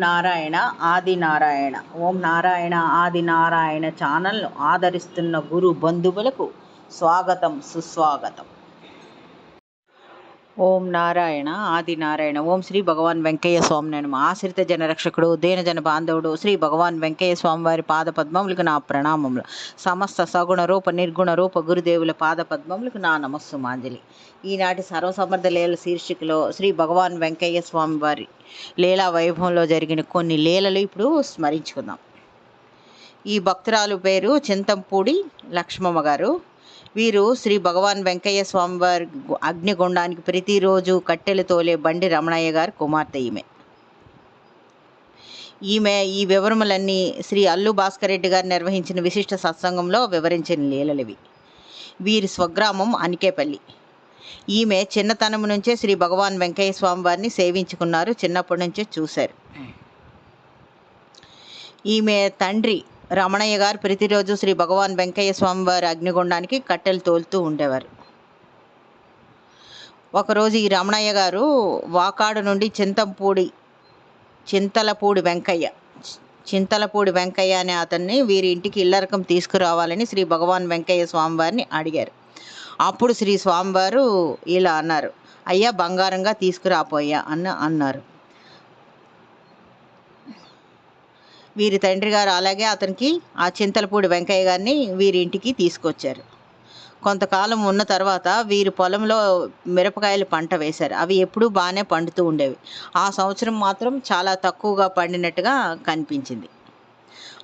నారాయణ ఆది నారాయణ. ఓం నారాయణ ఆది నారాయణ ఛానల్ను ఆదరిస్తున్న గురు బంధువులకు స్వాగతం, సుస్వాగతం. ఓం నారాయణ ఆది నారాయణ. ఓం శ్రీ భగవాన్ వెంకయ్య స్వామి నమ. ఆశ్రిత జనరక్షకుడు, దీనజన బాంధవుడు శ్రీ భగవాన్ వెంకయ్య స్వామి వారి పాద పద్మములకు నా ప్రణామములు. సమస్త సగుణ రూప నిర్గుణ రూప గురుదేవుల పాద పద్మములకు నా నమస్సు మాంజలి. ఈనాటి సర్వసమర్థ లీల శీర్షికలో శ్రీ భగవాన్ వెంకయ్య స్వామి వారి లీలా వైభవంలో జరిగిన కొన్ని లీలలు ఇప్పుడు స్మరించుకుందాం. ఈ భక్తురాలు పేరు చింతంపూడి లక్ష్మమ్మ గారు. వీరు శ్రీ భగవాన్ వెంకయ్య స్వామివారి అగ్నిగుండానికి ప్రతిరోజు కట్టెలు తోలే బండి రమణయ్య గారు కుమార్తె. ఈమె ఈ వివరములన్నీ శ్రీ అల్లు భాస్కర్ రెడ్డి గారు నిర్వహించిన విశిష్ట సత్సంగంలో వివరించిన లీలలివి. వీరి స్వగ్రామం అనికేపల్లి. ఈమె చిన్నతనం నుంచే శ్రీ భగవాన్ వెంకయ్య స్వామి వారిని సేవించుకున్నారు. చిన్నప్పటి నుంచే చూశారు. ఈమె తండ్రి రమణయ్య గారు ప్రతిరోజు శ్రీ భగవాన్ వెంకయ్య స్వామి వారి అగ్నిగుండానికి కట్టెలు తోలుతూ ఉండేవారు. ఒకరోజు ఈ రమణయ్య గారు వాకాడు నుండి చింతలపూడి వెంకయ్య అనే అతన్ని వీరి ఇంటికి ఇల్లరకం తీసుకురావాలని శ్రీ భగవాన్ వెంకయ్య స్వామి వారిని అడిగారు. అప్పుడు శ్రీ స్వామివారు ఇలా అన్నారు, అయ్యా బంగారంగా తీసుకురాపోయ్యా అన్నారు. వీరి తండ్రి గారు అలాగే అతనికి ఆ చింతలపూడి వెంకయ్య గారిని వీరి ఇంటికి తీసుకొచ్చారు. కొంతకాలం ఉన్న తర్వాత వీరి పొలంలో మిరపకాయలు పంట వేశారు. అవి ఎప్పుడూ బాగానే పండుతూ ఉండేవి. ఆ సంవత్సరం మాత్రం చాలా తక్కువగా పండినట్టుగా కనిపించింది.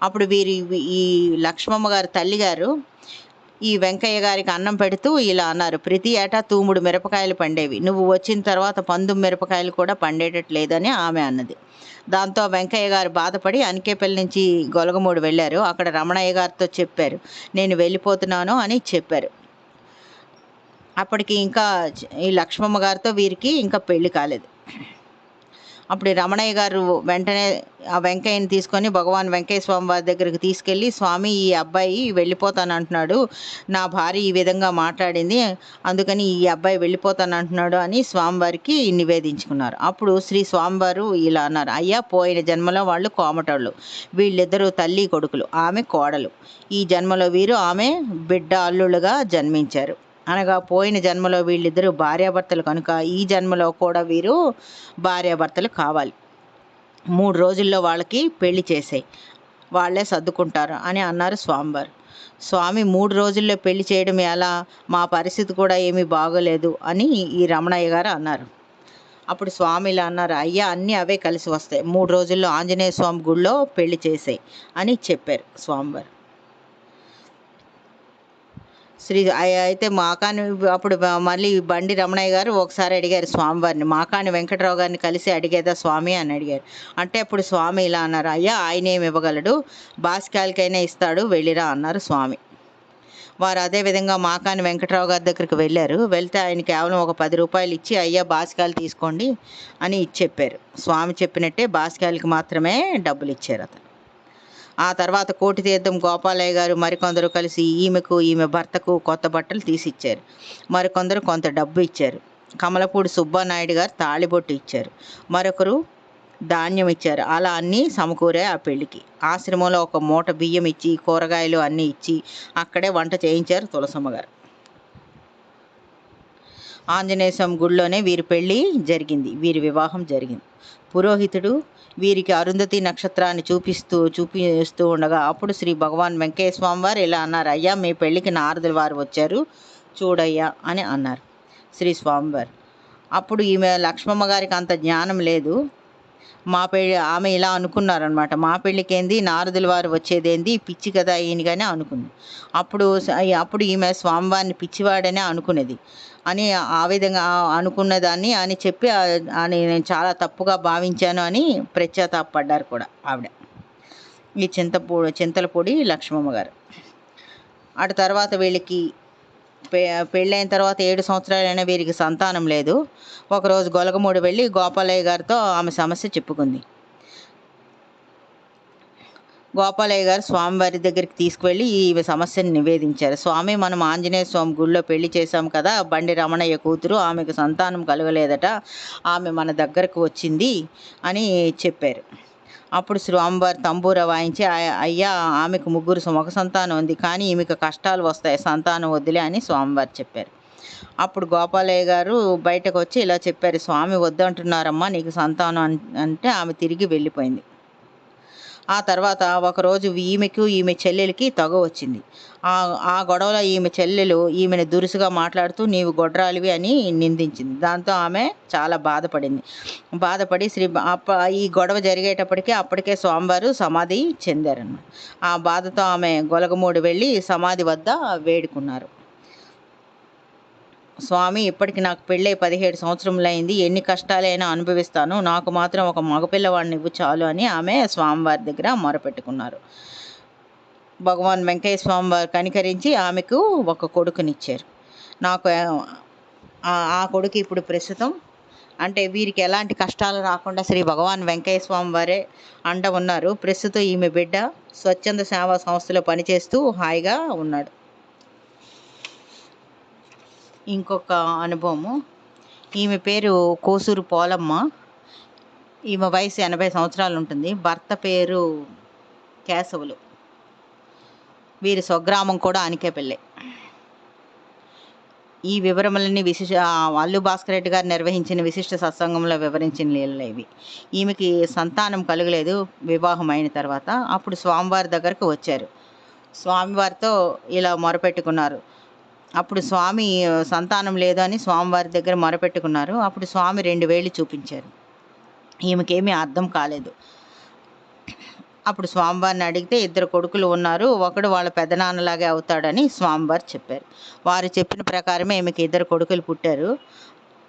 అప్పుడు ఈ లక్ష్మమ్మ గారి తల్లిగారు ఈ వెంకయ్య గారికి అన్నం పెడుతూ ఇలా అన్నారు, ప్రతి ఏటా తూముడు మిరపకాయలు పండేవి, నువ్వు వచ్చిన తర్వాత 19 మిరపకాయలు కూడా పండేటట్లేదని ఆమె అన్నది. దాంతో వెంకయ్య గారు బాధపడి అనికేపల్లి నుంచి గొలగమూడు వెళ్ళారు. అక్కడ రమణయ్య గారితో చెప్పారు, నేను వెళ్ళిపోతున్నాను అని చెప్పారు. అప్పటికి ఇంకా ఈ లక్ష్మమ్మ గారితో వీరికి ఇంకా పెళ్లి కాలేదు. అప్పుడు రమణయ్య గారు వెంటనే ఆ వెంకయ్యని తీసుకొని భగవాన్ వెంకయ్య స్వామి వారి దగ్గరికి తీసుకెళ్ళి, స్వామి ఈ అబ్బాయి వెళ్ళిపోతానంటున్నాడు, నా భార్య ఈ విధంగా మాట్లాడింది, అందుకని ఈ అబ్బాయి వెళ్ళిపోతానంటున్నాడు అని స్వామివారికి నివేదించుకున్నారు. అప్పుడు శ్రీ స్వామివారు ఇలా అన్నారు, అయ్యా పోయిన జన్మలో వాళ్ళు కోమటోళ్ళు, వీళ్ళిద్దరూ తల్లి కొడుకులు, ఆమె కోడలు. ఈ జన్మలో వీరు ఆమె బిడ్డ అల్లుళ్ళుగా జన్మించారు. అనగా పోయిన జన్మలో వీళ్ళిద్దరూ భార్యాభర్తలు కనుక ఈ జన్మలో కూడా వీరు భార్యాభర్తలు కావాలి. 3 రోజుల్లో వాళ్ళకి పెళ్లి చేసేయి, వాళ్ళే సర్దుకుంటారు అని అన్నారు స్వామివారు. స్వామి 3 రోజుల్లో పెళ్లి చేయడం ఎలా, మా పరిస్థితి కూడా ఏమీ బాగోలేదు అని ఈ రమణయ్య గారు అన్నారు. అప్పుడు స్వామి ఇలా అన్నారు, అయ్యా అన్నీ అవే కలిసి వస్తాయి, 3 రోజుల్లో ఆంజనేయ స్వామి గుడిలో పెళ్లి చేసేయి అని చెప్పారు స్వామివారు. అయితే మాకాని అప్పుడు మళ్ళీ బండి రమణయ్య గారు ఒకసారి అడిగారు స్వామివారిని, మాకాని వెంకటరావు గారిని కలిసి అడిగేదా స్వామి అని అడిగారు. అంటే అప్పుడు స్వామి ఇలా అన్నారు, అయ్యా ఆయన ఏమి ఇవ్వగలడు, బాసికాయలకైనా ఇస్తాడు, వెళ్ళిరా అన్నారు స్వామి. వారు అదేవిధంగా మాకాని వెంకటరావు గారి దగ్గరికి వెళ్ళారు. వెళ్తే ఆయన కేవలం ఒక 10 రూపాయలు ఇచ్చి, అయ్యా బాసికాయలు తీసుకోండి అని చెప్పారు. స్వామి చెప్పినట్టే బాసికాయలకి మాత్రమే డబ్బులు ఇచ్చారు అతను. ఆ తర్వాత కోటితీర్థం గోపాలయ్య గారు మరికొందరు కలిసి ఈమె భర్తకు కొత్త బట్టలు తీసిచ్చారు. మరికొందరు కొంత డబ్బు ఇచ్చారు. కమలపూడి సుబ్బానాయుడు గారు తాళిబొట్టు ఇచ్చారు. మరొకరు ధాన్యం ఇచ్చారు. అలా అన్నీ సమకూరే ఆ పెళ్లికి. ఆశ్రమంలో ఒక మూట బియ్యం ఇచ్చి, కూరగాయలు అన్నీ ఇచ్చి అక్కడే వంట చేయించారు తులసమ్మ గారు. ఆంజనేయ స్వామి గుడిలోనే వీరి పెళ్ళి జరిగింది, వీరి వివాహం జరిగింది. పురోహితుడు వీరికి అరుంధతి నక్షత్రాన్ని చూపిస్తూ ఉండగా అప్పుడు శ్రీ భగవాన్ వెంకయ్య స్వామి వారు ఇలా అన్నారు, అయ్యా మీ పెళ్ళికి నారదుల వారు వచ్చారు చూడయ్యా అని అన్నారు శ్రీ స్వామివారు. అప్పుడు ఈమె లక్ష్మమ్మ గారికి అంత జ్ఞానం లేదు. ఆమె ఇలా అనుకున్నారనమాట, మా పెళ్ళికేంది నారదుల వారు వచ్చేదేంది, పిచ్చి కదా ఈయనగానే అనుకుంది. అప్పుడు ఈమె స్వామివారిని పిచ్చివాడనే అనుకునేది అని ఆ విధంగా అనుకున్నదాన్ని అని చెప్పి అని నేను చాలా తప్పుగా భావించాను అని పశ్చాత్తాపడ్డారు కూడా ఆవిడ, ఈ చింతలపూడి లక్ష్మమ్మ గారు. అటు తర్వాత వీళ్ళకి పెళ్ళైన తర్వాత 7 సంవత్సరాలైనా వీరికి సంతానం లేదు. ఒకరోజు గొలగమూడి వెళ్ళి గోపాలయ్య గారితో ఆమె సమస్య చెప్పుకుంది. గోపాలయ్య గారు స్వామివారి దగ్గరికి తీసుకువెళ్ళి ఈ సమస్యను నివేదించారు. స్వామి, మనం ఆంజనేయ స్వామి గుడిలో పెళ్లి చేశాం కదా, బండి రమణయ్య కూతురు, ఆమెకు సంతానం కలగలేదట, ఆమె మన దగ్గరకు వచ్చింది అని చెప్పారు. అప్పుడు స్వామివారు తంబూర వాయించి అయ్యా ఆమెకు ముగ్గురు మగ సంతానం ఉంది, కానీ ఈమెకు కష్టాలు వస్తాయి, సంతానం వద్దులే అని స్వామివారు చెప్పారు. అప్పుడు గోపాలయ్య గారు బయటకు వచ్చి ఇలా చెప్పారు, స్వామి వద్దంటున్నారమ్మా నీకు సంతానం అంటే ఆమె తిరిగి వెళ్ళిపోయింది. ఆ తర్వాత ఒకరోజు ఈమె చెల్లెలకి తగ వచ్చింది. ఆ గొడవలో ఈమె చెల్లెలు ఈమెను దురుసుగా మాట్లాడుతూ నీవు గొడ్రాలివి అని నిందించింది. దాంతో ఆమె చాలా బాధపడి ఈ గొడవ జరిగేటప్పటికే అప్పటికే స్వామివారు సమాధి చెందారన్నమాట. ఆ బాధతో ఆమె గొలగమూడి వెళ్ళి సమాధి వద్ద వేడుకున్నారు. స్వామి, ఇప్పటికి నాకు పెళ్ళై 17 సంవత్సరములైంది, ఎన్ని కష్టాలైనా అనుభవిస్తాను, నాకు మాత్రం ఒక మగపిల్లవాడిని ఇవ్వు చాలు అని ఆమె స్వామివారి దగ్గర మొరపెట్టుకున్నారు. భగవాన్ వెంకయ్య స్వామివారు కనికరించి ఆమెకు ఒక కొడుకునిచ్చారు. నాకు ఆ కొడుకు ఇప్పుడు ప్రస్తుతం అంటే వీరికి ఎలాంటి కష్టాలు రాకుండా శ్రీ భగవాన్ వెంకయ్య స్వామి వారే అండ ఉన్నారు. ప్రస్తుతం ఈమె బిడ్డ స్వచ్ఛంద సేవా సంస్థలో పనిచేస్తూ హాయిగా ఉన్నాడు. ఇంకొక అనుభవము, ఈమె పేరు కోసూరు పోలమ్మ. ఈమె వయసు 80 సంవత్సరాలు ఉంటుంది. భర్త పేరు కేశవులు. వీరి స్వగ్రామం కూడా అనికేపల్లె. ఈ వివరములన్నీ అల్లు భాస్కర్ రెడ్డి గారు నిర్వహించిన విశిష్ట సత్సంగంలో వివరించిన లీలలు ఇవి. ఈమెకి సంతానం కలగలేదు వివాహం అయిన తర్వాత. అప్పుడు స్వామివారి దగ్గరకు వచ్చారు. స్వామివారితో ఇలా మొరపెట్టుకున్నారు. అప్పుడు స్వామి సంతానం లేదని స్వామివారి దగ్గర మొరపెట్టుకున్నారు. అప్పుడు స్వామి 2 వేళ్ళు చూపించారు. ఈమెకేమీ అర్థం కాలేదు. అప్పుడు స్వామివారిని అడిగితే 2 కొడుకులు ఉన్నారు, ఒకడు వాళ్ళ పెదనాన్నలాగే అవుతాడని స్వామివారు చెప్పారు. వారు చెప్పిన ప్రకారమే ఈమెకి 2 కొడుకులు పుట్టారు.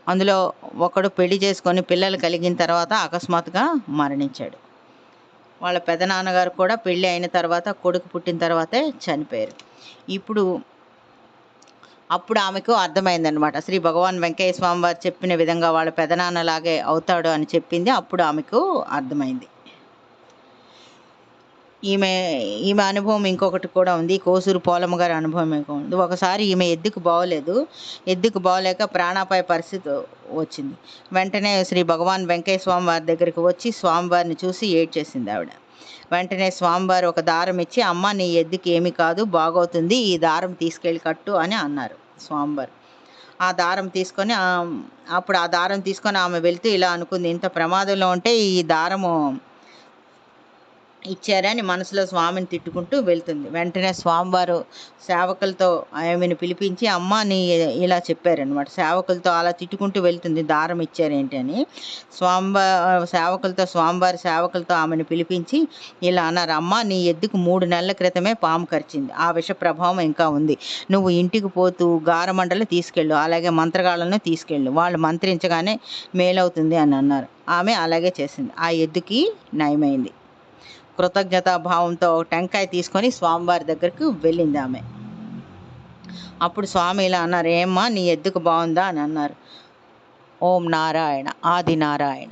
అందులో ఒకడు పెళ్లి చేసుకొని పిల్లలు కలిగిన తర్వాత అకస్మాత్తుగా మరణించాడు. వాళ్ళ పెదనాన్నగారు కూడా పెళ్ళి అయిన తర్వాత కొడుకు పుట్టిన తర్వాతే చనిపోయారు. అప్పుడు ఆమెకు అర్థమైందనమాట. శ్రీ భగవాన్ వెంకయ్య స్వామి వారు చెప్పిన విధంగా వాళ్ళ పెదనాన్నలాగే అవుతాడు అని చెప్పింది. అప్పుడు ఆమెకు అర్థమైంది. ఈమె అనుభవం ఇంకొకటి కూడా ఉంది. కోసూరు పోలమ్మ గారి అనుభవం ఉంది. ఒకసారి ఈమె ఎద్దుకు బాగోలేక ప్రాణాపాయ పరిస్థితి వచ్చింది. వెంటనే శ్రీ భగవాన్ వెంకయ్య స్వామి వారి దగ్గరికి వచ్చి స్వామివారిని చూసి ఏడ్చేసింది ఆవిడ. వెంటనే స్వామివారు ఒక దారం ఇచ్చి, అమ్మ నీ ఎద్దుకి ఏమీ కాదు, బాగవుతుంది, ఈ దారం తీసుకెళ్ళి కట్టు అని అన్నారు స్వామివారు. ఆ దారం తీసుకొని ఆమె వెళ్తూ ఇలా అనుకుంది, ఇంత ప్రమాదంలో ఉంటే ఈ దారము ఇచ్చారని మనసులో స్వామిని తిట్టుకుంటూ వెళ్తుంది. వెంటనే స్వామివారు సేవకులతో ఆమెను పిలిపించి, అమ్మ నీ ఇలా చెప్పారనమాట. సేవకులతో అలా తిట్టుకుంటూ వెళ్తుంది, దారం ఇచ్చారేంటి అని. స్వామివారి సేవకులతో ఆమెను పిలిపించి ఇలా అన్నారు, అమ్మ నీ ఎద్దుకు 3 నెలల క్రితమే పాము కరిచింది, ఆ విష ప్రభావం ఇంకా ఉంది, నువ్వు ఇంటికి పోతూ గారమండలు తీసుకెళ్ళు, అలాగే మంత్రగాళ్ళను తీసుకెళ్ళు, వాళ్ళు మంత్రించగానే మేలవుతుంది అని అన్నారు. ఆమె అలాగే చేసింది. ఆ ఎద్దుకి నయమైంది. కృతజ్ఞతాభావంతో టెంకాయ తీసుకొని స్వామివారి దగ్గరకు వెళ్ళింది ఆమె. అప్పుడు స్వామి ఇలా అన్నారు, ఏమ్మా నీ ఎద్దుకు బాగుందా అని అన్నారు. ఓం నారాయణ ఆది నారాయణ.